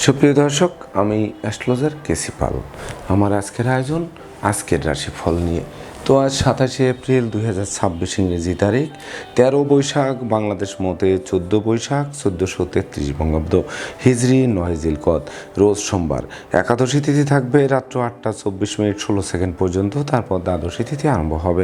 সুপ্রিয় দর্শক, আমি অ্যাস্ট্রোলজার কেসি পাল। আমার আজকের আয়োজন আজকের রাশিফল নিয়ে। তো আজ 27 এপ্রিল 2026 ইংরেজি তারিখ, 13 বৈশাখ বাংলাদেশ মতে 14 বৈশাখ 1433 বঙ্গাব্দ, হিজরি 9 জিলকদ, রোজ সোমবার। একাদশী তিথি থাকবে রাত্র 8টা 24 মিনিট 16 সেকেন্ড পর্যন্ত, তারপর দ্বাদশী তিথি আরম্ভ হবে।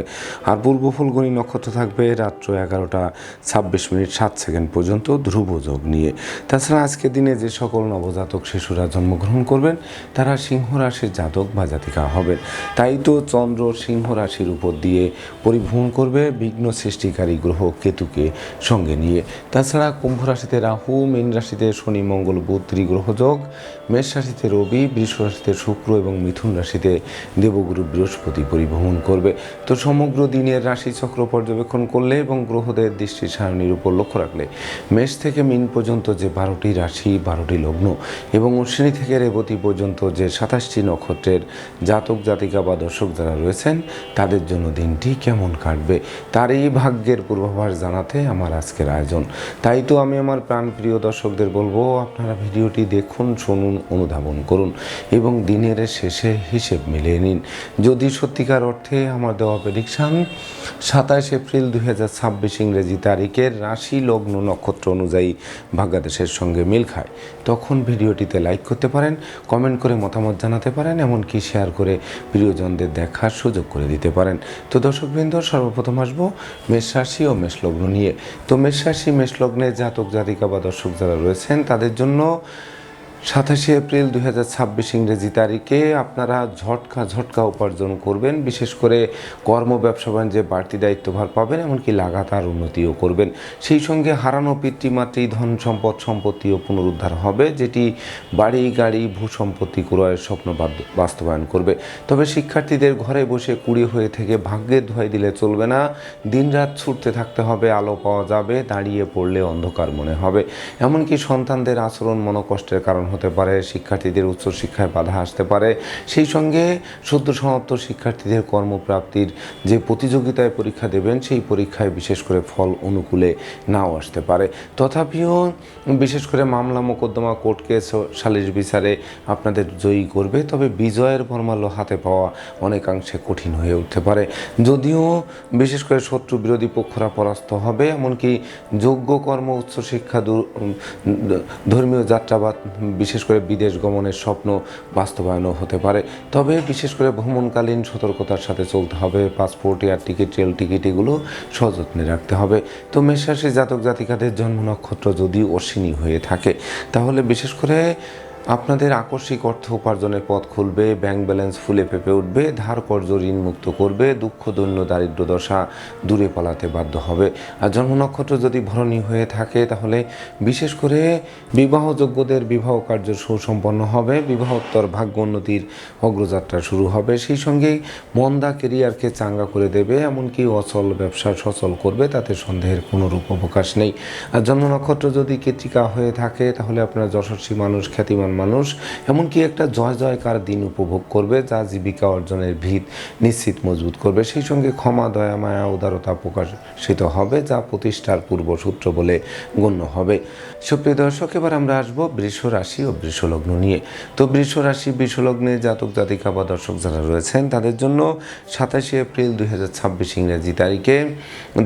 আর পূর্ব ফুলগুনি নক্ষত্র থাকবে রাত্র 11টা 26 মিনিট 7 সেকেন্ড পর্যন্ত ধ্রুব যোগ নিয়ে। তাছাড়া আজকের দিনে যে সকল নবজাতক শিশুরা জন্মগ্রহণ করবেন তারা সিংহ রাশির জাতক বা জাতিকা হবেন। তাই তো চন্দ্র সিংহ রাশির উপর দিয়ে পরিভ্রমণ করবে বিঘ্ন সৃষ্টিকারী গ্রহ কেতুকে সঙ্গে নিয়ে। তাছাড়া কুম্ভ রাশিতে রাহু, মীন রাশিতে শনি মঙ্গল বুধ ত্রিগ্রহ যোগ, মেষ রাশিতে রবি, বৃষ রাশিতে শুক্র এবং মিথুন রাশিতে দেবগুরু বৃহস্পতি পরিভ্রমণ করবে। তো সমগ্র দিনের রাশিচক্র পর্যবেক্ষণ করলে এবং গ্রহদের দৃষ্টি সারণীর উপর লক্ষ্য রাখলে মেষ থেকে মীন পর্যন্ত যে 12টি রাশি 12টি লগ্ন এবং অশ্বিনী থেকে রেবতী পর্যন্ত যে 27টি নক্ষত্রের জাতক জাতিকা বা দর্শক যারা রয়েছেন তাদের জন্য দিনটি কেমন কাটবে তার এই ভাগ্যের পূর্বাভাস জানাতে আমার আজকের আয়োজন। তাই তো আমি আমার প্রাণপ্রিয় দর্শকদের বলবো, আপনারা ভিডিওটি দেখুন, শুনুন, অনুধাবন করুন এবং দিনের শেষে হিসেব মিলিয়ে নিন। যদি সত্যিকার অর্থে আমার দেওয়া প্রেডিকশান 27 এপ্রিল 2026 ইংরেজি তারিখের রাশি লগ্ন নক্ষত্র অনুযায়ী ভাগ্যাদেশের সঙ্গে মিল খায়, তখন ভিডিওটিতে লাইক করতে পারেন, কমেন্ট করে মতামত জানাতে পারেন, এমনকি শেয়ার করে প্রিয়জনদের দেখার সুযোগ করে দিতে পারেন। তো দর্শকবৃন্দ, সর্বপ্রথম আসবো মেষ রাশি ও মেষ লগ্ন নিয়ে। তো মেষ রাশি মেষ লগ্নের জাতক জাতিকা বা দর্শক যারা রয়েছেন তাদের জন্য 27 এপ্রিল 2026 ইংরেজি তারিখে আপনারা ঝটকা উপার্জন করবেন। বিশেষ করে কর্ম ব্যবসা বাণিজ্যে বাড়তি দায়িত্বভার পাবেন, এমনকি লাগাতার উন্নতিও করবেন। সেই সঙ্গে হারানো পিতৃমাতৃ ধন সম্পত্তিও পুনরুদ্ধার হবে, যেটি বাড়ি গাড়ি ভূ সম্পত্তি ক্রয়ের স্বপ্ন বাস্তবায়ন করবে। তবে শিক্ষার্থীদের ঘরে বসে কুড়ি হয়ে থেকে ভাগ্যের ধোয়াই দিলে চলবে না। দিনরাত ছুটতে থাকতে হবে, আলো পাওয়া যাবে, দাঁড়িয়ে পড়লে অন্ধকার মনে হবে। এমনকি সন্তানদের আচরণ মনোকষ্টের কারণ হতে পারে, শিক্ষার্থীদের উচ্চশিক্ষায় বাধা আসতে পারে। সেই সঙ্গে সদ্য সমাপ্ত শিক্ষার্থীদের কর্মপ্রাপ্তির যে প্রতিযোগিতায় পরীক্ষা দেবেন সেই পরীক্ষায় বিশেষ করে ফল অনুকূলে নাও আসতে পারে। তথাপিও বিশেষ করে মামলা মোকদ্দমা কোর্ট কেস সালিশ বিচারে আপনাদের জয়ী করবে। তবে বিজয়ের ফরমাল্য হাতে পাওয়া অনেকাংশে কঠিন হয়ে উঠতে পারে। যদিও বিশেষ করে শত্রু বিরোধী পক্ষরা পরাস্ত হবে, এমনকি যোগ্য কর্ম উচ্চশিক্ষা ধর্মীয় যাত্রাবাদ বিশেষ করে বিদেশ গমনের স্বপ্ন বাস্তবায়নও হতে পারে। তবে বিশেষ করে ভ্রমণকালীন সতর্কতার সাথে চলতে হবে। Passport, air ticket, rail ticket এগুলো সযত্নে রাখতে হবে। তো মেষ রাশি জাতক জাতিকাদের জন্ম নক্ষত্র যদি অশ্বিনী হয়ে থাকে তাহলে বিশেষ করে আপনাদের আকস্মিক অর্থ উপার্জনের পথ খুলবে, ব্যাংক ব্যালেন্স ফুলে ফেঁপে উঠবে, ধার কর্জ ঋণ মুক্ত করবে, দুঃখ দৈন্য দারিদ্র দশা দূরে পালাতে বাধ্য হবে। আর জন্ম নক্ষত্র যদি ভরণী হয়ে থাকে তাহলে বিশেষ করে বিবাহযোগ্যদের বিবাহ কার্য সুসম্পন্ন হবে, বিবাহোত্তর ভাগ্য উন্নতির অগ্রযাত্রা শুরু হবে। সেই সঙ্গেই মন্দা কেরিয়ারকে চাঙ্গা করে দেবে, এমনকি অচল ব্যবসা সচল করবে, তাতে সন্দেহের কোনোরূপ অবকাশ নেই। আর জন্ম নক্ষত্র যদি কৃত্তিকা হয়ে থাকে তাহলে আপনার যশস্বী মানুষ, খ্যাতিমান মানুষ, এমনকি একটা জয়কার দিন উপভোগ করবে, যা জীবিকা অর্জনের ভিত নিশ্চিত মজবুত করবে। সেই সঙ্গে ক্ষমা, দয়া, মায়া, উদারতা প্রকাশিত হবে, যা প্রতিষ্ঠার পূর্বসূত্র বলে গণ্য হবে। সুপ্রিয় দর্শক, এবার আমরা আসবো বৃষ রাশি ও বৃষ লগ্ন নিয়ে। তো বৃষ রাশি বৃষ লগ্নে জাতক জাতিকা বা দর্শক যারা রয়েছেন তাদের জন্য 27 এপ্রিল 2026 ইংরেজি তারিখে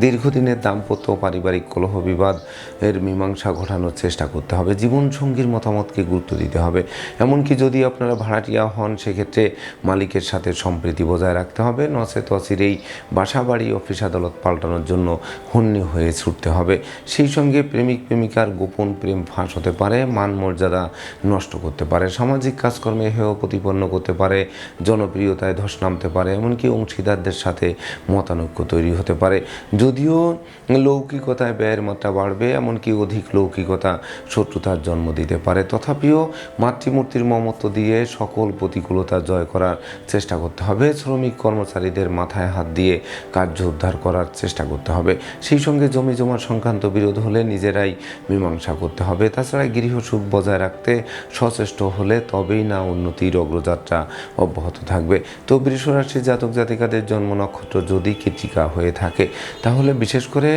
দীর্ঘদিনের দাম্পত্য পারিবারিক কলহ বিবাদ এর মীমাংসা ঘটানোর চেষ্টা করতে হবে। জীবনসঙ্গীর মতামতকে গুরুত্ব দিতে হবে। এমনকি যদি আপনারা ভাড়াটিয়া হন সেক্ষেত্রে মালিকের সাথে সম্প্রীতি বজায় রাখতে হবে, নচেত অচিরেই বাসা বাড়ি অফিস আদালত পাল্টানোর জন্য হন্যে হয়ে ছুটতে হবে। সেই সঙ্গে প্রেমিক প্রেমিকার গোপন প্রেম ফাঁস হতে পারে, মান মর্যাদা নষ্ট করতে পারে, সামাজিক কাজকর্মে হেয় প্রতিপন্ন করতে পারে, জনপ্রিয়তায় ধস নামতে পারে, এমনকি অংশীদারদের সাথে মতানৈক্য তৈরি হতে পারে। যদিও লৌকিকতায় ব্যয়ের মাত্রা বাড়বে, এমনকি অধিক লৌকিকতা শত্রুতার জন্ম দিতে পারে। তথাপিও মাতৃমূর্তির মমত্ব দিয়ে সকল প্রতিকূলতা জয় করার চেষ্টা করতে হবে। শ্রমিক কর্মচারীদের মাথায় হাত দিয়ে কার্য উদ্ধার করার চেষ্টা করতে হবে। সেই সঙ্গে জমি জমা সংক্রান্ত বিরোধ হলে নিজেরাই মীমাংসা করতে হবে। তাছাড়া গৃহসুখ বজায় রাখতে সচেষ্ট হলে তবেই না উন্নতির অগ্রযাত্রা অব্যাহত থাকবে। তো বৃষ রাশির জাতক জাতিকাদের জন্ম নক্ষত্র যদি কৃত্তিকা হয়ে থাকে তাহলে বিশেষ করে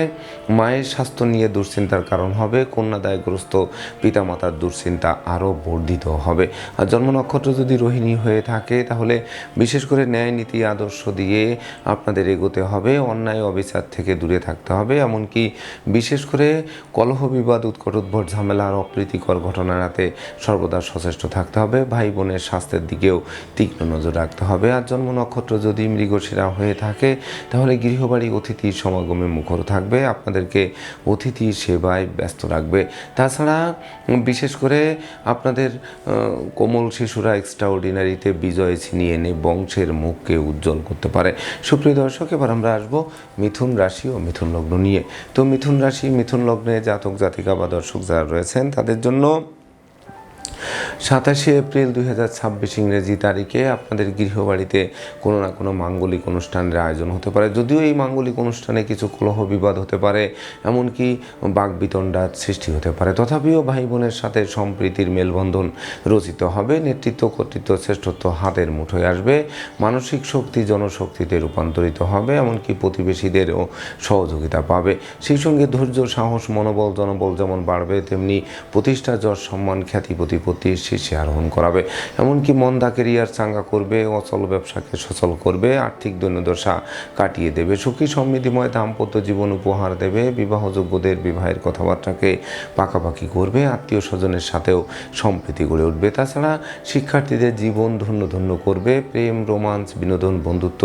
মায়ের স্বাস্থ্য নিয়ে দুশ্চিন্তার কারণ হবে। কন্যাদায়গ্রস্ত পিতামাতার দুশ্চিন্তা আরও বর্ধিত হবে। আর জন্ম নক্ষত্র যদি রোহিণী হয়ে থাকে তাহলে বিশেষ করে ন্যায় নীতি আদর্শ দিয়ে আপনাদের এগোতে হবে, অন্যায় অবিচার থেকে দূরে থাকতে হবে, এমনকি বিশেষ করে কলহ বিবাদ উৎকট উদ্ভট ঝামেলা আর অপ্রীতিকর ঘটনা এড়াতে সর্বদা সচেষ্ট থাকতে হবে। ভাই বোনের স্বাস্থ্যের দিকেও তীক্ষ্ণ নজর রাখতে হবে। আর জন্ম নক্ষত্র যদি মৃগশিরা হয়ে থাকে তাহলে গৃহবাড়ি অতিথির সমাগমে মুখর থাকবে, আপনাদেরকে অতিথি সেবায় ব্যস্ত রাখবে। তাছাড়া বিশেষ করে আপনাদের কোমল শিশুরা এক্সট্রাঅর্ডিনারিতে বিজয় ছিনিয়ে এনে বংশের মুখকে উজ্জ্বল করতে পারে। সুপ্রিয় দর্শক, এবার আমরা আসবো মিথুন রাশি ও মিথুন লগ্ন নিয়ে। তো মিথুন রাশি মিথুন লগ্নে জাতক জাতিকা বা দর্শক যারা রয়েছেন তাদের জন্য 27 এপ্রিল 2026 ইংরেজি তারিখে আপনাদের গৃহবাড়িতে কোনো না কোনো মাঙ্গলিক অনুষ্ঠানের আয়োজন হতে পারে। যদিও এই মাঙ্গলিক অনুষ্ঠানে কিছু কলহ বিবাদ হতে পারে, এমনকি বাকবিতণ্ডার সৃষ্টি হতে পারে, তথাপিও ভাই বোনের সাথে সম্প্রীতির মেলবন্ধন রচিত হবে। নেতৃত্ব কর্তৃত্ব শ্রেষ্ঠত্ব হাতের মুঠোয় আসবে, মানসিক শক্তি জনশক্তিতে রূপান্তরিত হবে, এমনকি প্রতিবেশীদেরও সহযোগিতা পাবে। সেই সঙ্গে ধৈর্য সাহস মনোবল জনবল যেমন বাড়বে তেমনি প্রতিষ্ঠা যশ সম্মান খ্যাতি প্রতিপত্তি শীর্ষে আরোহণ করাবে। এমনকি মন্দা কেরিয়ার চাঙ্গা করবে, অচল ব্যবসাকে সচল করবে, আর্থিক দৈন্যদশা কাটিয়ে দেবে, সুখী সমৃদ্ধিময় দাম্পত্য জীবন উপহার দেবে, বিবাহযোগ্যদের বিবাহের কথাবার্তাকে পাকাপাকি করবে, আত্মীয় স্বজনের সাথেও সম্প্রীতি গড়ে উঠবে। তাছাড়া শিক্ষার্থীদের জীবন ধন্য ধন্য করবে। প্রেম রোমান্স বিনোদন বন্ধুত্ব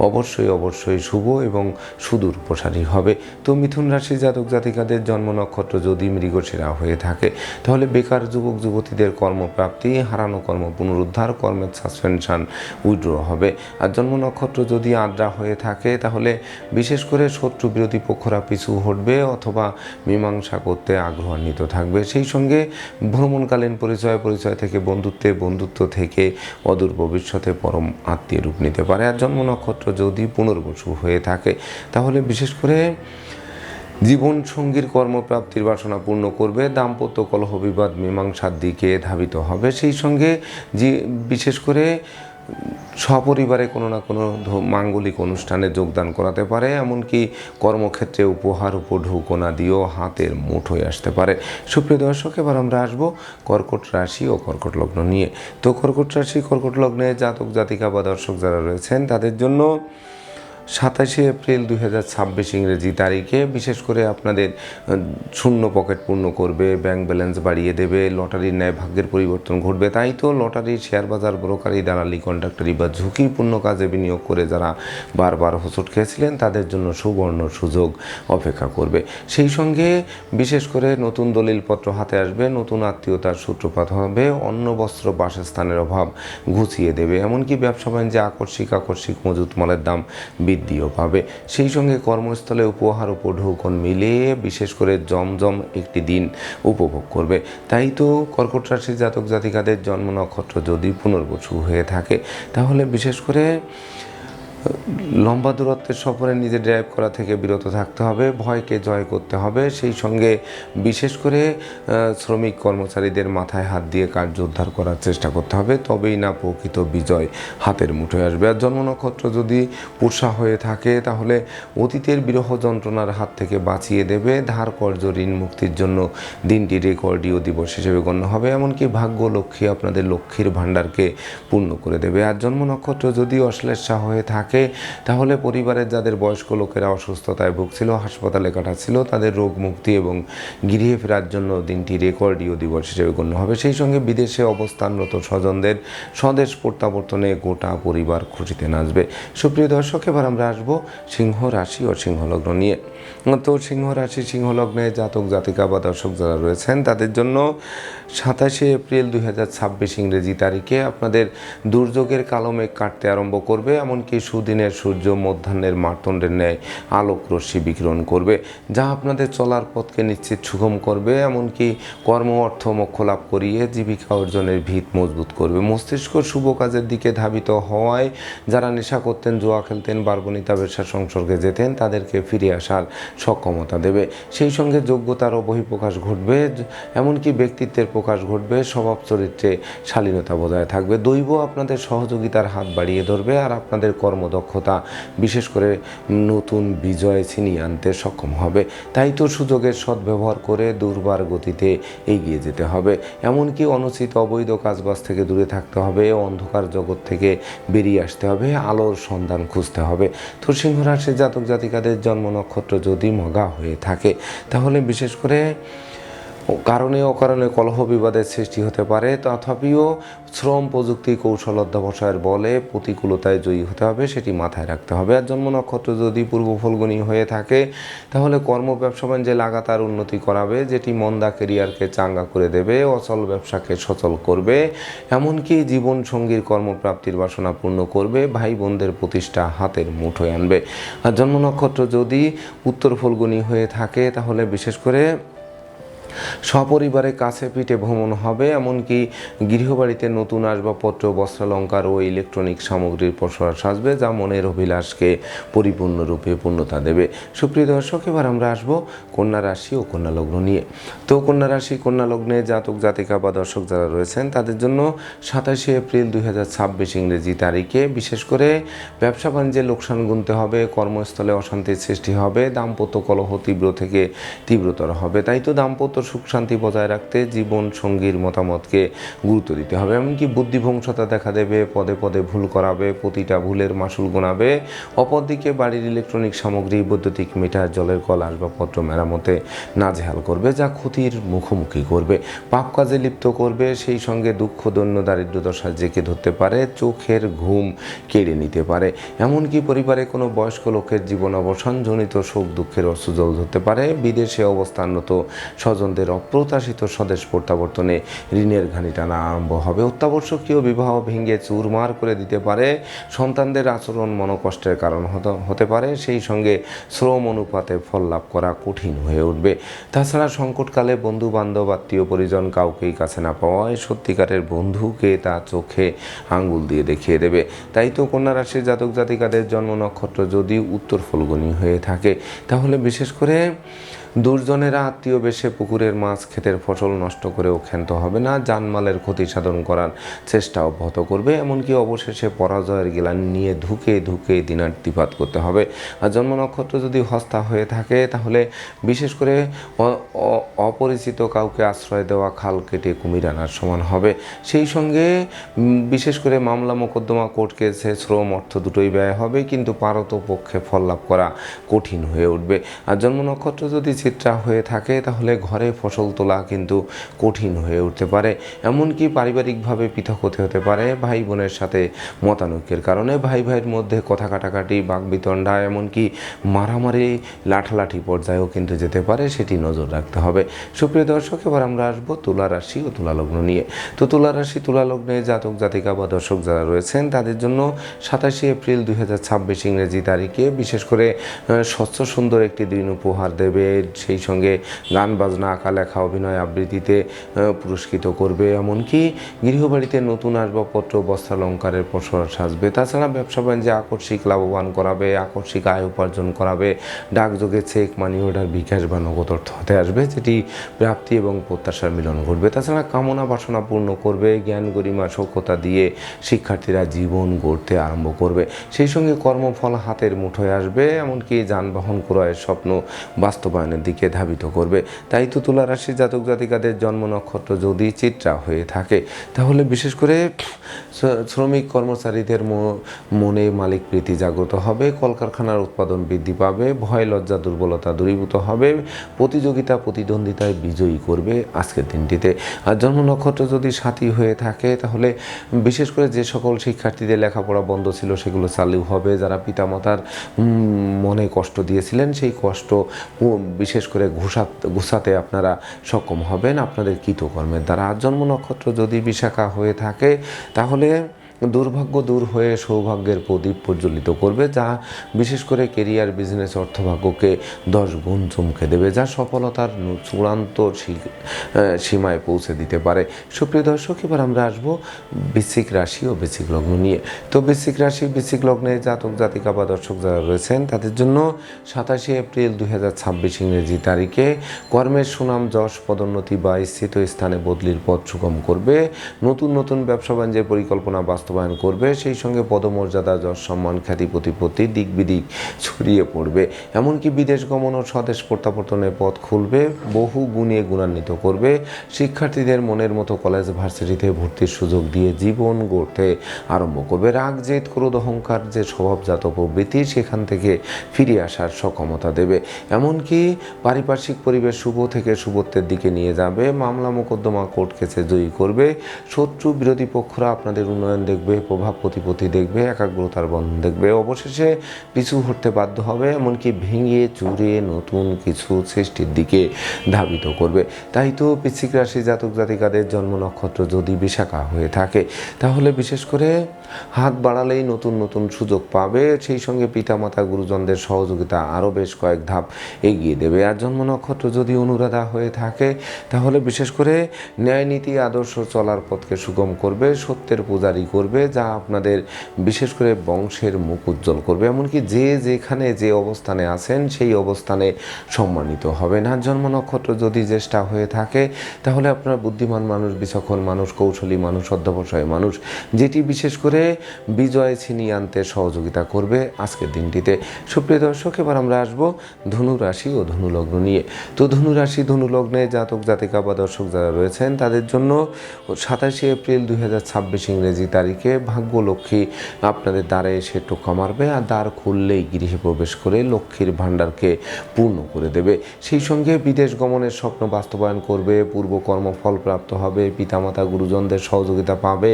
অবশ্যই শুভ এবং সুদূর প্রসারী হবে। তো মিথুন রাশি জাতক জাতিকাদের জন্ম নক্ষত্র যদি মৃগশিরা হয়ে থাকে তাহলে বেকার যুবক যুবতীদের কর্মপ্রাপ্তি, হারানো কর্ম পুনরুদ্ধার, কর্মের সাসপেনশন উইথড্র হবে। আর জন্ম নক্ষত্র যদি আদ্রা হয়ে থাকে তাহলে বিশেষ করে শত্রু বিরোধী পক্ষরা পিছু হটবে অথবা মীমাংসা করতে আগ্রহান্বিত থাকবে। সেই সঙ্গে ভ্রমণকালীন পরিচয় থেকে বন্ধুত্ব থেকে অদূর ভবিষ্যতে পরম আত্মীয় রূপ নিতে পারে। আর জন্ম নক্ষত্র যদি পুনর্বসু হয়ে থাকে তাহলে বিশেষ করে জীবন সঙ্গীর কর্মপ্রাপ্তির বাসনা পূর্ণ করবে, দাম্পত্য কলহ বিবাদ মীমাংসার দিকে ধাবিত হবে। সেই সঙ্গে বিশেষ করে সপরিবারে কোনো না কোনো মাঙ্গলিক অনুষ্ঠানে যোগদান করাতে পারে, এমনকি কর্মক্ষেত্রে উপহার উপঢৌকনা দিয়েও হাতের মুঠোয় আসতে পারে। সুপ্রিয় দর্শক, এবার আমরা আসবো কর্কট রাশি ও কর্কট লগ্ন নিয়ে। তো কর্কট রাশি কর্কট লগ্নে জাতক জাতিকা বা দর্শক যারা রয়েছেন তাদের জন্য 27 এপ্রিল 2026 ইংরেজি তারিখে বিশেষ করে আপনাদের শূন্য পকেট পূর্ণ করবে, ব্যাংক ব্যালেন্স বাড়িয়ে দেবে, লটারির ন্যায় ভাগ্যের পরিবর্তন ঘটবে। তাই তো লটারি শেয়ার বাজার ব্রোকারি দালালি কন্ট্রাক্টরি বা ঝুঁকিপূর্ণ কাজে বিনিয়োগ করে যারা বারবার হোঁচট খেয়েছিলেন তাদের জন্য সুবর্ণ সুযোগ অপেক্ষা করবে। সেই সঙ্গে বিশেষ করে নতুন দলিলপত্র হাতে আসবে, নতুন আত্মীয়তার সূত্রপাত হবে, অন্ন বস্ত্র বাসস্থানের অভাব ঘুচিয়ে দেবে, এমনকি ব্যবসা বাণিজ্যে আকস্মিক মজুত মালের দাম বৃদ্ধিও পাবে। সেই সঙ্গে কর্মস্থলে উপহার উপঢৌকন মিলিয়ে বিশেষ করে জমজম একটি দিন উপভোগ করবে। তাই তো কর্কট রাশির জাতক জাতিকাদের জন্ম নক্ষত্র যদি পুনর্বসু হয়ে থাকে তাহলে বিশেষ করে লম্বা দূরত্বের সফরে নিজে ড্রাইভ করা থেকে বিরত থাকতে হবে, ভয়কে জয় করতে হবে। সেই সঙ্গে বিশেষ করে শ্রমিক কর্মচারীদের মাথায় হাত দিয়ে কার্য উদ্ধার করার চেষ্টা করতে হবে, তবেই না প্রকৃত বিজয় হাতের মুঠোয় আসবে। আর জন্ম নক্ষত্র যদি পুষা হয়ে থাকে তাহলে অতীতের বিরহ যন্ত্রণার হাত থেকে বাঁচিয়ে দেবে, ধার কর্য ঋণ মুক্তির জন্য দিনটি রেকর্ডীয় দিবস হিসেবে গণ্য হবে, এমনকি ভাগ্য লক্ষ্মী আপনাদের লক্ষ্মীর ভাণ্ডারকে পূর্ণ করে দেবে। আর জন্ম নক্ষত্র যদি অশ্লেষা হয়ে থাকে তাহলে পরিবারের যাদের বয়স্ক লোকেরা অসুস্থতায় ভুগছিল, হাসপাতালে কাটাচ্ছিল, তাদের রোগ মুক্তি এবং গৃহে ফেরার জন্য দিনটি রেকর্ডীয় দিবস হিসেবে গণ্য হবে। সেই সঙ্গে বিদেশে অবস্থানরত স্বজনদের স্বদেশ প্রত্যাবর্তনে গোটা পরিবার খুশিতে নাচবে। সুপ্রিয় দর্শক, এবার আমরা আসবো সিংহ রাশি ও সিংহ লগ্ন নিয়ে। তো সিংহ রাশি সিংহ লগ্নে জাতক জাতিকা বা দর্শক যারা রয়েছেন তাদের জন্য 27 এপ্রিল 2026 ইংরেজি তারিখে আপনাদের দুর্যোগের কালো মেঘ কাটতে আরম্ভ করবে, এমনকি সুদিনের সূর্য মধ্যাহ্নের মার্তণ্ডের ন্যায় আলোক রশ্মি বিকিরণ করবে, যা আপনাদের চলার পথকে নিশ্চিত সুগম করবে, এমনকি কর্ম অর্থ মোক্ষ লাভ করিয়ে জীবিকা অর্জনের ভিত মজবুত করবে। মস্তিষ্ক শুভ কাজের দিকে ধাবিত হওয়ায় যারা নেশা করতেন, জুয়া খেলতেন, বারবনিতা ব্যবসা সংসর্গে যেতেন তাদেরকে ফিরে আসার সক্ষমতা দেবে। সেই সঙ্গে যোগ্যতারও বহিঃপ্রকাশ ঘটবে, এমনকি ব্যক্তিত্বের প্রকাশ ঘটবে, স্বভাব চরিত্রে শালীনতা বজায় থাকবে। দৈব আপনাদের সহযোগিতার হাত বাড়িয়ে ধরবে আর আপনাদের কর্ম কর্মদক্ষতা বিশেষ করে নতুন বিজয় ছিনিয়ে আনতে সক্ষম হবে। তাই তো সুযোগের সদ্ব্যবহার করে দুর্বার গতিতে এগিয়ে যেতে হবে। এমনকি অনুচিত অবৈধ কাজবাজ থেকে দূরে থাকতে হবে, অন্ধকার জগৎ থেকে বেরিয়ে আসতে হবে, আলোর সন্ধান খুঁজতে হবে। তো সিংহ রাশির জাতক জাতিকাদের জন্ম নক্ষত্র যদি মঘা হয়ে থাকে তাহলে বিশেষ করে কারণে অকারণে কলহ বিবাদের সৃষ্টি হতে পারে। তথাপিও শ্রম, প্রযুক্তি, কৌশল অধ্যবসায়ের বলে প্রতিকূলতায় জয়ী হতে হবে, সেটি মাথায় রাখতে হবে। আর জন্ম নক্ষত্র যদি পূর্ব ফলগুনি হয়ে থাকে তাহলে কর্ম ব্যবসা বাণিজ্যে লাগাতার উন্নতি করাবে, যেটি মন্দা কেরিয়ারকে চাঙ্গা করে দেবে, অচল ব্যবসাকে সচল করবে, এমনকি জীবন সঙ্গীর কর্মপ্রাপ্তির বাসনা পূর্ণ করবে, ভাই বোনদের প্রতিষ্ঠা হাতের মুঠোয় আনবে। আর জন্ম নক্ষত্র যদি উত্তর ফলগুনি হয়ে থাকে তাহলে বিশেষ করে সপরিবারে কাছে পিঠে ভ্রমণ হবে, এমনকি গৃহবাড়িতে নতুন আসবাবপত্র, বস্ত্রালঙ্কার ও ইলেকট্রনিক সামগ্রীর প্রসার সাজবে, যা মনের অভিলাষকে পরিপূর্ণরূপে পূর্ণতা দেবে। সুপ্রিয় দর্শক, এবার আমরা আসবো কন্যা রাশি ও কন্যা লগ্ন নিয়ে। তো কন্যা রাশি, কন্যা লগ্নে জাতক জাতিকা বা দর্শক যারা রয়েছেন তাদের জন্য 27 এপ্রিল 2026 ইংরেজি তারিখে বিশেষ করে ব্যবসা বাণিজ্যে লোকসান গুনতে হবে, কর্মস্থলে অশান্তির সৃষ্টি হবে, দাম্পত্য কলহ তীব্র থেকে তীব্রতর হবে। তাই তো দাম্পত্য সুখ শান্তি বজায় রাখতে জীবন সঙ্গীর মতামতকে গুরুত্ব দিতে হবে। এমনকি বুদ্ধিভ্রংশতা দেখা দেবে, পদে পদে ভুল করাবে, প্রতিটা ভুলের মাসুল গোনাবে। অপরদিকে বাড়ির ইলেকট্রনিক সামগ্রী, বৈদ্যুতিক মিটার, জলের কল, আসবাবপত্র মেরামতে নাজেহাল করবে, যা ক্ষতির মুখোমুখি করবে, পাপ কাজে লিপ্ত করবে, সেই সঙ্গে দুঃখ, দৈন্য, দারিদ্র দশা জেঁকে ধরতে পারে, চোখের ঘুম কেড়ে নিতে পারে। এমনকি পরিবারে কোনো বয়স্ক লোকের জীবন অবসানজনিত শোক দুঃখের অশ্রুজল ধরতে পারে। বিদেশে অবস্থানরত স্বজনদের অপ্রত্যাশিত স্বদেশ প্রত্যাবর্তনে ঋণের ঘানি টানা আরম্ভ হবে। অত্যাবশ্যকীয় বিবাহ ভেঙে চুরমার করে দিতে পারে। সন্তানদের আচরণ মনোকষ্টের কারণ হতে পারে, সেই সঙ্গে শ্রম অনুপাতে ফল লাভ করা কঠিন হয়ে উঠবে। তাছাড়া সংকটকালে বন্ধু বান্ধব, আত্মীয় পরিজন কাউকেই কাছে না পাওয়ায় সত্যিকারের বন্ধুকে তা চোখে আঙ্গুল দিয়ে দেখিয়ে দেবে। তাই তো কন্যা রাশির জাতক জাতিকাদের জন্ম নক্ষত্র যদি উত্তর ফলগুনি হয়ে থাকে তাহলে বিশেষ করে দুর্জনেরা আত্মীয় বেশে পুকুরের মাছ, ক্ষেতের ফসল নষ্ট করেও ক্ষান্ত হবে না, জানমালের ক্ষতি সাধন করার চেষ্টা অব্যাহত করবে, এমনকি অবশেষে পরাজয়ের গেলানি নিয়ে ধুকে ধুকে দিনাতিপাত করতে হবে। আর জন্ম নক্ষত্র যদি হস্তা হয়ে থাকে তাহলে বিশেষ করে অপরিচিত কাউকে আশ্রয় দেওয়া খাল কেটে কুমির আনার সমান হবে। সেই সঙ্গে বিশেষ করে মামলা মোকদ্দমা, কোর্ট কেসে শ্রম অর্থ দুটোই ব্যয় হবে, কিন্তু পারতপক্ষে ফল লাভ করা কঠিন হয়ে উঠবে। আর জন্ম নক্ষত্র যদি চিত্রা হয়ে থাকে তাহলে ঘরে ফসল তোলা কিন্তু কঠিন হয়ে উঠতে পারে, এমনকি পারিবারিকভাবে পৃথক হতে পারে। ভাই বোনের সাথে মতানৈক্যের কারণে ভাই ভাইয়ের মধ্যে কথা কাটাকাটি, বাকবিতণ্ডা, এমনকি মারামারি, লাঠালাঠি পর্যায়েও কিন্তু যেতে পারে, সেটি নজর রাখতে হবে। সুপ্রিয় দর্শক, এবার আমরা আসবো তুলা রাশি ও তুলা লগ্ন নিয়ে। তো তুলা রাশি, তুলা লগ্নে জাতক জাতিকা বা দর্শক যারা রয়েছেন তাদের জন্য 27 এপ্রিল 2026 ইংরেজি তারিখে বিশেষ করে স্বচ্ছ সুন্দর একটি দিন উপহার দেবে, সেই সঙ্গে গান বাজনা, আঁকা লেখা, অভিনয় আবৃত্তিতে পুরস্কৃত করবে, এমনকি গৃহবাড়িতে নতুন আসবাবপত্র, বস্ত্রালঙ্কারের প্রসার সাজবে। তাছাড়া ব্যবসা বাণিজ্যে আকস্মিক লাভবান করাবে, আকস্মিক আয় উপার্জন করাবে, ডাকযোগে চেক, মানি অর্ডার, বিকাশ বা নগদ অর্থ হতে আসবে, যেটি প্রাপ্তি এবং প্রত্যাশার মিলন ঘটবে। তাছাড়া কামনা বাসনা পূর্ণ করবে, জ্ঞান গরিমা সক্ষতা দিয়ে শিক্ষার্থীরা জীবন গড়তে আরম্ভ করবে, সেই সঙ্গে কর্মফল হাতের মুঠোয় আসবে, এমনকি যানবাহন ক্রয়ের স্বপ্ন বাস্তবায়নের দিকে ধাবিত করবে। তাই তো তুলা রাশির জাতক জাতিকাদের জন্ম নক্ষত্র যদি চিত্রা হয়ে থাকে তাহলে বিশেষ করে শ্রমিক কর্মচারীদের মনে মালিক প্রীতি জাগ্রত হবে, কলকারখানার উৎপাদন বৃদ্ধি পাবে, ভয় লজ্জা দুর্বলতা দূরীভূত হবে, প্রতিযোগিতা প্রতিদ্বন্দ্বিতায় বিজয়ী করবে আজকের দিনটিতে। আর জন্ম নক্ষত্র যদি সাথী হয়ে থাকে তাহলে বিশেষ করে যে সকল শিক্ষার্থীদের লেখাপড়া বন্ধ ছিল সেগুলো চালু হবে, যারা পিতামাতার মনে কষ্ট দিয়েছিলেন সেই কষ্ট বিশেষ করে ঘুষাতে আপনারা সক্ষম হবেন আপনাদের কৃতকর্মের দ্বারা। আর জন্ম নক্ষত্র যদি বিশাখা হয়ে থাকে তাহলে দুর্ভাগ্য দূর হয়ে সৌভাগ্যের প্রদীপ প্রজ্বলিত করবে, যা বিশেষ করে কেরিয়ার, বিজনেস, অর্থভাগ্যকে 10 গুণ চমকে দেবে, যা সফলতার চূড়ান্ত সীমায় পৌঁছে দিতে পারে। সুপ্রিয় দর্শক, এবার আমরা আসবো বৃশ্চিক রাশি ও বৃশ্চিক লগ্ন নিয়ে। তো বৃশ্চিক রাশি, বৃশ্চিক লগ্নে জাতক জাতিকা বা দর্শক যারা রয়েছেন তাদের জন্য 27 এপ্রিল 2026 ইংরেজি তারিখে কর্মের সুনাম, যশ, পদোন্নতি বা স্থিত স্থানে বদলির পথ সুগম করবে, নতুন নতুন ব্যবসা বাণিজ্যের পরিকল্পনা বাস্তব বাস্তবায়ন করবে, সেই সঙ্গে পদমর্যাদা, যশ, সম্মান, খ্যাতি, প্রতিপত্তি দিক বিদিক ছড়িয়ে পড়বে। এমনকি বিদেশ গমন ও স্বদেশ প্রত্যাবর্তনের পথ খুলবে, বহু গুণে গুণান্বিত করবে। শিক্ষার্থীদের মনের মতো কলেজ ভার্সিটিতে ভর্তির সুযোগ দিয়ে জীবন গড়তে আরম্ভ করবে। রাগ, জেদ, ক্রোধ, অহংকার যে স্বভাবজাত প্রবৃত্তি, সেখান থেকে ফিরে আসার সক্ষমতা দেবে। এমনকি পারিপার্শ্বিক পরিবেশ শুভ থেকে শুভত্বের দিকে নিয়ে যাবে। মামলা মোকদ্দমা কোর্ট কেসে জয়ী করবে। শত্রু বিরোধী পক্ষরা আপনাদের উন্নয়ন দেখবে, প্রভাব প্রতিপত্তি দেখবে, একাগ্রতার বন্ধন দেখবে। অবশেষে পিছু হটতে বাধ্য হবে, এমনকি ভেঙে চুরে নতুন কিছু সৃষ্টির দিকে ধাবিত করবে। তাই তো বৃশ্চিক রাশি জাতক জাতিকাদের জন্ম নক্ষত্র যদি বিশাখা হয়ে থাকে, তাহলে বিশেষ করে হাত বাড়ালেই নতুন নতুন সুযোগ পাবে। সেই সঙ্গে পিতামাতা গুরুজনদের সহযোগিতা আরও বেশ কয়েক ধাপ এগিয়ে দেবে। আর জন্ম নক্ষত্র যদি অনুরাধা হয়ে থাকে, তাহলে বিশেষ করে ন্যায় নীতি আদর্শ চলার পথকে সুগম করবে, সত্যের পূজারি করবে, যা আপনাদের বিশেষ করে বংশের মুখ উজ্জ্বল করবে। এমনকি যে যেখানে যে অবস্থানে আছেন সেই অবস্থানে সম্মানিত হবেন। আর জন্ম নক্ষত্র যদি জ্যেষ্ঠা হয়ে থাকে, তাহলে আপনার বুদ্ধিমান মানুষ, বিচক্ষণ মানুষ, কৌশলী মানুষ, অধ্যবসায়ী মানুষ, যেটি বিশেষ করে বিজয় ছিনিয়ে আনতে সহযোগিতা করবে আজকের দিনটিতে। সুপ্রিয় দর্শক, এবার আমরা আসবো ধনু রাশি ও ধনু লগ্ন নিয়ে। তো ধনু রাশি, ধনু লগ্নে জাতক জাতিকা বা দর্শক যারা রয়েছেন, তাদের জন্য 27 এপ্রিল 2026 ইংরেজি তারিখে ভাগ্যলক্ষ্মী আপনাদের দ্বারে এসে টোকা মারবে। আর দ্বার খুললেই গৃহে প্রবেশ করে লক্ষ্মীর ভাণ্ডারকে পূর্ণ করে দেবে। সেই সঙ্গে বিদেশ গমনের স্বপ্ন বাস্তবায়ন করবে, পূর্ব কর্মফল প্রাপ্ত হবে, পিতামাতা গুরুজনদের সহযোগিতা পাবে,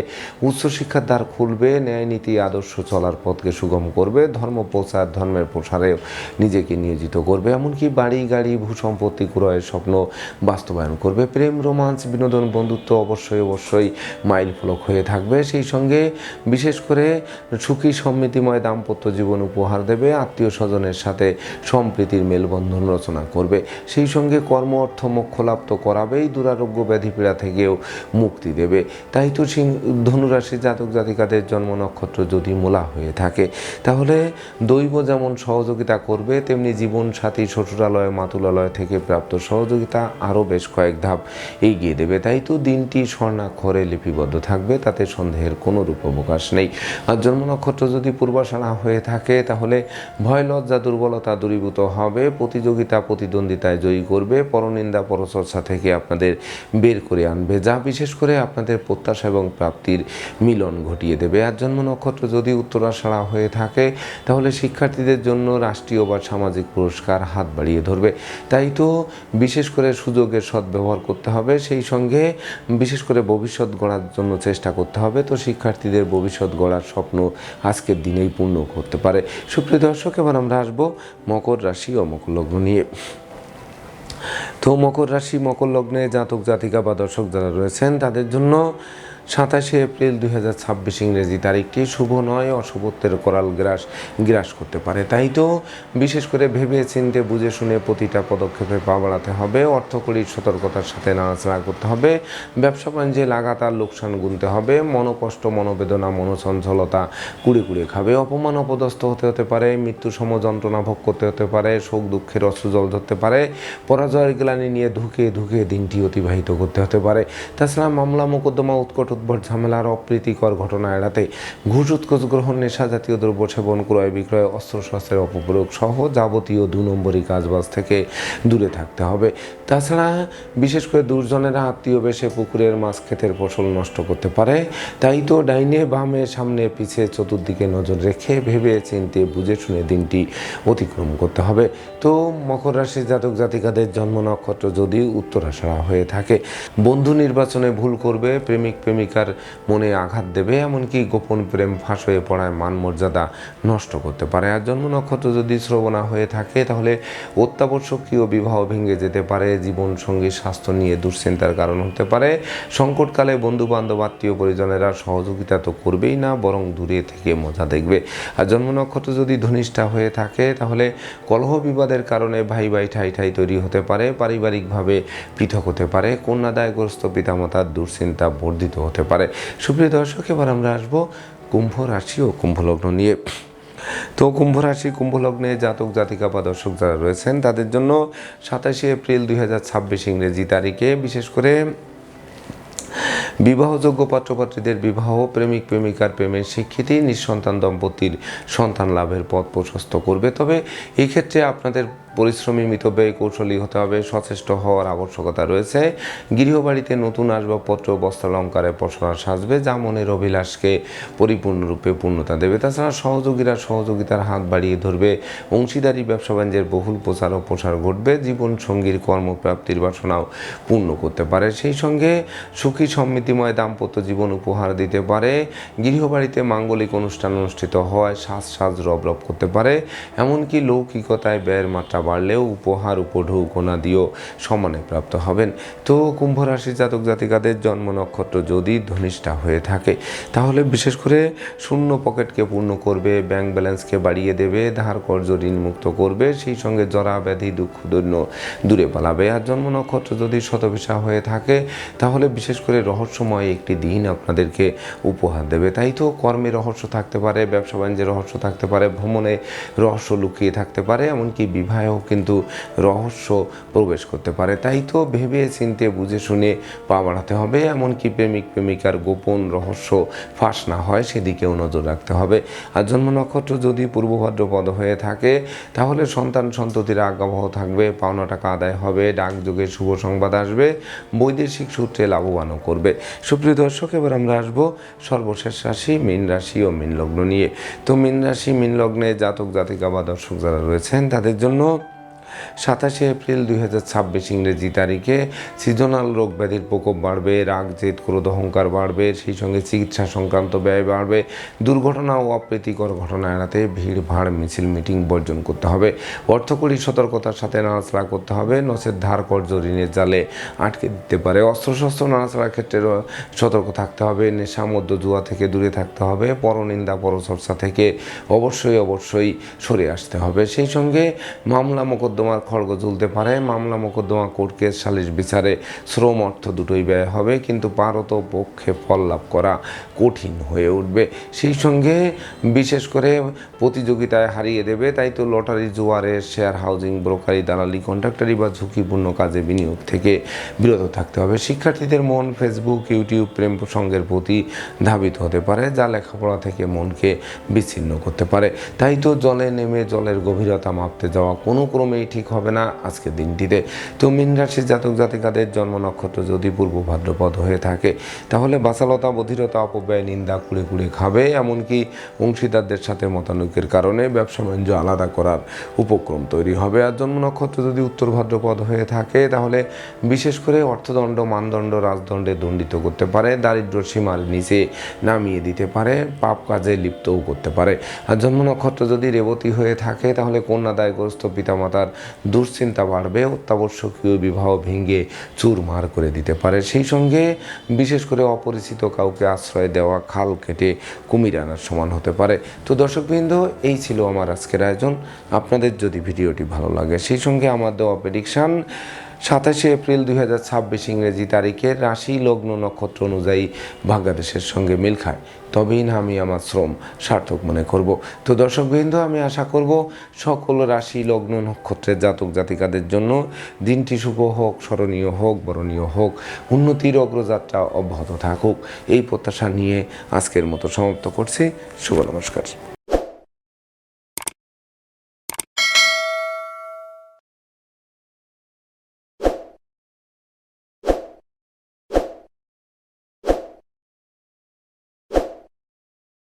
উচ্চশিক্ষার দ্বার খুলবে, ন্যায় নীতি আদর্শ চলার পথকে সুগম করবে, ধর্ম প্রচার, ধর্মের প্রসারে নিজেকে নিয়োজিত করবে। এমনকি বাড়ি গাড়ি ভূসম্পত্তি ক্রয়ের স্বপ্ন বাস্তবায়ন করবে। প্রেম, রোমান্স, বিনোদন, বন্ধুত্ব অবশ্যই মাইল ফলক হয়ে থাকবে। সেই সঙ্গে বিশেষ করে সুখী সমৃদ্ধিময় দাম্পত্য জীবন উপহার দেবে, আত্মীয় স্বজনের সাথে সম্প্রীতির মেলবন্ধন রচনা করবে। সেই সঙ্গে কর্ম, অর্থ, মোক্ষ লাভ তো করাবেই, দুরারোগ্য ব্যাধি পীড়া থেকেও মুক্তি দেবে। তাই তো ধনুরাশি জাতক জাতিকাদের জন্ম নক্ষত্র যদি মূলা হয়ে থাকে, তাহলে দৈব যেমন সহযোগিতা করবে, তেমনি জীবন সাথী, শ্বশুরালয়, মাতুলালয় থেকে প্রাপ্ত সহযোগিতা আরও বেশ কয়েক ধাপ এগিয়ে দেবে। তাই তো দিনটি স্বর্ণাক্ষরে লিপিবদ্ধ থাকবে, তাতে সন্দেহের কোনো রূপ অবকাশ নেই। আর জন্ম নক্ষত্র যদি পূর্বাষাঢ়া হয়ে থাকে, তাহলে ভয়, লজ্জা, দুর্বলতা দূরীভূত হবে, প্রতিযোগিতা প্রতিদ্বন্দ্বিতায় জয়ী করবে, পরনিন্দা পরচর্চা থেকে আপনাদের বের করে আনবে, যা বিশেষ করে আপনাদের প্রত্যাশা এবং প্রাপ্তির মিলন ঘটিয়ে দেবে। আর জন্ম নক্ষত্র যদি উত্তরাষাঢ়া হয়ে থাকে, তাহলে শিক্ষার্থীদের জন্য রাষ্ট্রীয় বা সামাজিক পুরস্কার হাত বাড়িয়ে ধরবে। তাই তো বিশেষ করে সুযোগের সদ্ব্যবহার করতে হবে, সেই সঙ্গে বিশেষ করে ভবিষ্যৎ গড়ার জন্য চেষ্টা করতে হবে। তো শিক্ষার্থীদের ভবিষ্যৎ গড়ার স্বপ্ন আজকের দিনেই পূর্ণ করতে পারে। সুপ্রিয় দর্শক, এবার আমরা আসবো মকর রাশি ও মকর লগ্ন নিয়ে। তো মকর রাশি, মকর লগ্নে জাতক জাতিকা বা দর্শক যারা রয়েছেন, তাদের জন্য 27 এপ্রিল 2026 ইংরেজি তারিখটি শুভ নয়, অশুভত্বের করাল গ্রাস করতে পারে। তাই তো বিশেষ করে ভেবে চিন্তে বুঝে শুনে প্রতিটা পদক্ষেপে পা বাড়াতে হবে। অর্থকরীর সতর্কতার সাথে নাড়াচাড়া করতে হবে। ব্যবসা বাণিজ্যে লাগাতার লোকসান গুনতে হবে। মনোকষ্ট, মনোবেদনা, মনোচঞ্চলতা কুড়ে কুড়ে খাবে। অপমান, অপদস্থ হতে পারে। মৃত্যু সম যন্ত্রণা ভোগ করতে হতে পারে। শোক দুঃখের অশ্রুজল ধরতে পারে। পরাজয়ের গ্লানি নিয়ে ধুকে দিনটি অতিবাহিত করতে হতে পারে। তাছাড়া মামলা মোকদ্দমা, উৎকট উদ্ভট ঝামেলার অপ্রীতিকর ঘটনা এড়াতে ঘুষ, উৎকোচ গ্রহণ, নেশা জাতীয় দ্রব্য সেবন, ক্রয় বিক্রয়, অস্ত্রশস্ত্রের অপপ্রয়োগ সহ যাবতীয় 2 নম্বরী কাজবাজ থেকে দূরে থাকতে হবে। তাছাড়া বিশেষ করে দুর্জনেরা আত্মীয় বেশে পুকুরের মাছ, ক্ষেতের ফসল নষ্ট করতে পারে। তাই তো ডাইনে বামে, সামনে পিছে চতুর্দিকে নজর রেখে ভেবে চিন্তে বুঝে শুনে দিনটি অতিক্রম করতে হবে। তো মকর রাশির জাতক জাতিকাদের জন্ম নক্ষত্র যদি উত্তরাষাঢ়া হয়ে থাকে, বন্ধু নির্বাচনে ভুল করবে, প্রেমিক প্রেমিকার মনে আঘাত দেবে, এমনকি গোপন প্রেম ফাঁস হয়ে পড়ায় মান মর্যাদা নষ্ট করতে পারে। আর জন্ম নক্ষত্র যদি শ্রবণা হয়ে থাকে, তাহলে অত্যাবশ্যকীয় বিবাহ ভেঙে যেতে পারে। জীবন সঙ্গী স্বাস্থ্য নিয়ে দুশ্চিন্তার কারণ হতে পারে। সংকটকালে বন্ধু বান্ধব, আত্মীয় পরিজনেরা সহযোগিতা তো করবেই না, বরং দূরে থেকে মজা দেখবে। আর জন্ম নক্ষত্র যদি ধনিষ্ঠা হয়ে থাকে, তাহলে কলহ বিবাদের কারণে ভাই ঠাই তৈরি হতে পারে। পারিবারিকভাবে পৃথক হতে পারে। কন্যাদায়গ্রস্ত পিতামাতার দুশ্চিন্তা বর্ধিত হতে পারে। সুপ্রিয় দর্শক, এবার আমরা আসবো কুম্ভ রাশি ও কুম্ভ লগ্ন নিয়ে। তো কুম্ভ রাশি, কুম্ভ লগ্নে জাতক জাতিকা বা দর্শক যারা রয়েছেন, তাদের জন্য 27 এপ্রিল 2026 ইংরেজি তারিখে বিশেষ করে বিবাহযোগ্য পাত্রপাত্রীদের বিবাহ, প্রেমিক প্রেমিকার প্রেমের স্বীকৃতি, নিঃসন্তান দম্পতির সন্তান লাভের পথ প্রশস্ত করবে। তবে এই ক্ষেত্রে আপনাদের পরিশ্রমী, মিতব্যয়ী, কৌশলী হতে হবে, সচেষ্ট হওয়ার আবশ্যকতা রয়েছে। গৃহবাড়িতে নতুন আসবাবপত্র, বস্ত্রালঙ্কারে পসরা সাজবে, যা মনের অভিলাষকে পরিপূর্ণরূপে পূর্ণতা দেবে। তাছাড়া সহযোগীরা সহযোগিতার হাত বাড়িয়ে ধরবে, অংশীদারি ব্যবসা বাণিজ্যের বহুল প্রচার ও প্রসার ঘটবে, জীবন সঙ্গীর কর্মপ্রাপ্তির বাসনাও পূর্ণ করতে পারে। সেই সঙ্গে সুখী সমৃদ্ধিময় দাম্পত্য জীবন উপহার দিতে পারে। গৃহবাড়িতে মাঙ্গলিক অনুষ্ঠান অনুষ্ঠিত হয়, সাজ রব করতে পারে। এমনকি লৌকিকতায় ব্যয়ের মাত্রা বাড়লেও উপহার, উপঢৌক, দিয়েও সমানে প্রাপ্ত হবেন। তো কুম্ভ রাশি জাতক জাতিকাদের জন্ম নক্ষত্র যদি ধনিষ্ঠা হয়ে থাকে, তাহলে বিশেষ করে শূন্য পকেটকে পূর্ণ করবে, ব্যাংক ব্যালেন্সকে বাড়িয়ে দেবে, ধার কর্জ ঋণ মুক্ত করবে, সেই সঙ্গে জরা ব্যাধি দুঃখ দৈন্য দূরে পালাবে। আর জন্ম নক্ষত্র যদি শতভিসা হয়ে থাকে, তাহলে বিশেষ করে রহস্যময় একটি দিন আপনাদেরকে উপহার দেবে। তাই তো কর্মে রহস্য থাকতে পারে, ব্যবসা বাণিজ্যে রহস্য থাকতে পারে, ভ্রমণে রহস্য লুকিয়ে থাকতে পারে, এমনকি বিবাহেও কিন্তু রহস্য প্রবেশ করতে পারে। তাই তো ভেবে চিন্তে বুঝে শুনে পা বাড়াতে হবে। এমনকি প্রেমিক প্রেমিকার গোপন রহস্য ফাঁস না হয় সেদিকেও নজর রাখতে হবে। আর জন্ম নক্ষত্র যদি পূর্ব ভাদ্রপদ হয়ে থাকে, তাহলে সন্তান সন্ততির আজ্ঞাবহ থাকবে, পাওনা টাকা আদায় হবে, ডাকযোগে শুভ সংবাদ আসবে, বৈদেশিক সূত্রে লাভবানও করবে। সুপ্রিয় দর্শক, এবার আমরা আসবো সর্বশেষ রাশি মীন রাশি ও মীন লগ্ন নিয়ে। তো মীন রাশি মীন লগ্নে জাতক জাতিকা বা দর্শক যারা রয়েছেন, তাদের জন্য 27 এপ্রিল 2026 ইংরেজি তারিখে সিজনাল রোগ ব্যাধির প্রকোপ বাড়বে, রাগ জেদ ক্রোধ অহংকার বাড়বে, সেই সঙ্গে চিকিৎসা সংক্রান্ত ব্যয় বাড়বে, দুর্ঘটনা ও অপ্রীতিকর ঘটনা এড়াতে ভিড় ভাড় মিছিল মিটিং বর্জন করতে হবে, অর্থকরী সতর্কতার সাথে নাড়াচাড়া করতে হবে, নচেত ধার কর্জ ঋণের জালে আটকে দিতে পারে। অস্ত্রশস্ত্র নাড়াচাড়ার ক্ষেত্রে সতর্ক থাকতে হবে, নেশা মধ্য জুয়া থেকে দূরে থাকতে হবে, পরনিন্দা পরচর্চা থেকে অবশ্যই সরে আসতে হবে। সেই সঙ্গে মামলা মোকদ্দমার খড়গ ঝুলতে পারে, মামলা মোকদ্দমা কোর্ট কেস সালিশ বিচারে শ্রম অর্থ দুটোই ব্যয় হবে, কিন্তু পারত পক্ষে ফল লাভ করা কঠিন হয়ে উঠবে। সেই সঙ্গে বিশেষ করে প্রতিযোগিতায় হারিয়ে দেবে। তাই তো লটারি, জুয়ারে, শেয়ার, হাউজিং, ব্রোকারি, দালালি, কন্ট্রাক্টারি বা ঝুঁকিপূর্ণ কাজে বিনিয়োগ থেকে বিরত থাকতে হবে। শিক্ষার্থীদের মন ফেসবুক, ইউটিউব, প্রেম প্রসঙ্গের প্রতি ধাবিত হতে পারে, যা লেখাপড়া থেকে মনকে বিচ্ছিন্ন করতে পারে। তাই তো জলে নেমে জলের গভীরতা মাপতে যাওয়া কোনো ক্রমেই ঠিক হবে না আজকের দিনটিতে। তো মীন রাশির জাতক জাতিকাদের জন্ম নক্ষত্র যদি পূর্ব ভাদ্রপদ হয়ে থাকে, তাহলে বাচালতা, বধিরতা, অপব্যয়, নিন্দা কুড়ে কুড়ে খাবে। এমনকি অংশীদারদের সাথে মতানৈক্যের কারণে ব্যবসা বাণিজ্য আলাদা করার উপক্রম তৈরি হবে। আর জন্ম নক্ষত্র যদি উত্তর ভাদ্রপদ হয়ে থাকে, তাহলে বিশেষ করে অর্থদণ্ড, মানদণ্ড, রাজদণ্ডে দণ্ডিত করতে পারে, দারিদ্র্য সীমার নিচে নামিয়ে দিতে পারে, পাপ কাজে লিপ্তও করতে পারে। আর জন্ম নক্ষত্র যদি রেবতী হয়ে থাকে, তাহলে কন্যাদায়গ্রস্ত পিতামাতার দুশ্চিন্তা বাড়বে, অত্যাবশ্যকীয় বিবাহ ভেঙে চুরমার করে দিতে পারে। সেই সঙ্গে বিশেষ করে অপরিচিত কাউকে আশ্রয় দেওয়া খাল কেটে কুমির আনার সমান হতে পারে। তো দর্শকবৃন্দ, এই ছিল আমার আজকের আয়োজন। আপনাদের যদি ভিডিওটি ভালো লাগে, সেই সঙ্গে আমার দেওয়া প্রেডিকশান 27 এপ্রিল 2026 ইংরেজি তারিখের রাশি লগ্ন নক্ষত্র অনুযায়ী ভাগ্যাদেশের সঙ্গে মিল খায়, তবেই না আমি আমার শ্রম সার্থক মনে করব। তো দর্শকবৃন্দ, আমি আশা করব সকল রাশি লগ্ন নক্ষত্রের জাতক জাতিকাদের জন্য দিনটি শুভ হোক, স্মরণীয় হোক, বরণীয় হোক, উন্নতির অগ্রযাত্রা অব্যাহত থাকুক, এই প্রত্যাশা নিয়ে আজকের মতো সমাপ্ত করছি। শুভ নমস্কার।